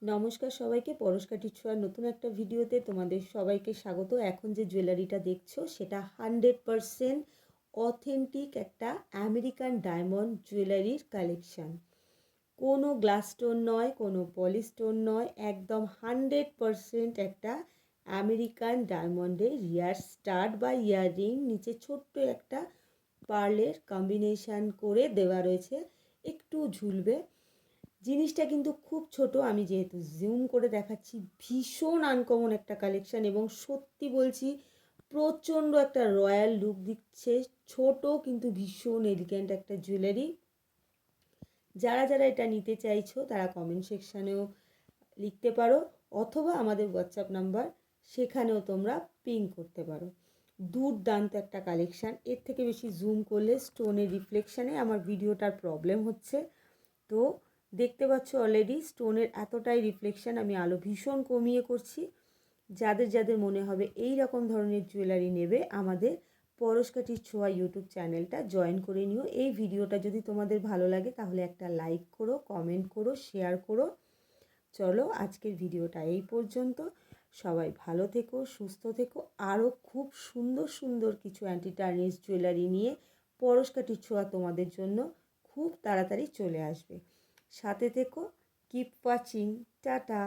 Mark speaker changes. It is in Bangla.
Speaker 1: নমস্কার সবাইকে, পরশকাঠির ছোঁয়ার নতুন একটা ভিডিওতে তোমাদের সবাইকে স্বাগত। এখন যে জুয়েলারিটা দেখছো সেটা 100% অথেন্টিক একটা আমেরিকান ডায়মন্ড জুয়েলারির কালেকশান। কোনো গ্লাস স্টোন নয়, কোনো পলি স্টোন নয়, একদম 100% একটা আমেরিকান ডায়মন্ডের ইয়ার স্টাড বা ইয়াররিং, নিচে ছোট্ট একটা পার্লের কম্বিনেশান করে দেওয়া রয়েছে, একটু ঝুলবে। জিনিসটা কিন্তু খুব ছোট, আমি যেহেতু জুম করে দেখাচ্ছি। ভীষণ আনকমন একটা কালেকশান এবং সত্যি বলছি প্রচণ্ড একটা রয়্যাল লুক দিচ্ছে। ছোট কিন্তু ভীষণ এলিগেন্ট একটা জুয়েলারি। যারা যারা এটা নিতে চাইছো তারা কমেন্ট সেকশানেও লিখতে পারো, অথবা আমাদের হোয়াটসঅ্যাপ নাম্বার, সেখানেও তোমরা পিং করতে পারো। দুর্দান্ত একটা কালেকশান। এর থেকে বেশি জুম করলে স্টোনের রিফ্লেকশানে আমার ভিডিওটার প্রবলেম হচ্ছে। তো দেখতে পাচ্ছ অলরেডি স্টোনের এতটাই রিফ্লেকশান, আমি আলো ভীষণ কমিয়ে করছি। যাদের যাদের মনে হবে এই রকম ধরনের জুয়েলারি নেবে, আমাদের পরশকাঠির ছোঁয়া ইউটিউব চ্যানেলটা জয়েন করে নিও। এই ভিডিওটা যদি তোমাদের ভালো লাগে তাহলে একটা লাইক করো, কমেন্ট করো, শেয়ার করো। চলো আজকের ভিডিওটা এই পর্যন্ত। সবাই ভালো থেকো, সুস্থ থেকো। আরও খুব সুন্দর সুন্দর কিছু অ্যান্টি টার্নিশ জুয়েলারি নিয়ে পরশকাঠির ছোঁয়া তোমাদের জন্য খুব তাড়াতাড়ি চলে আসবে। সাথে থেকো। Keep watching. টাটা।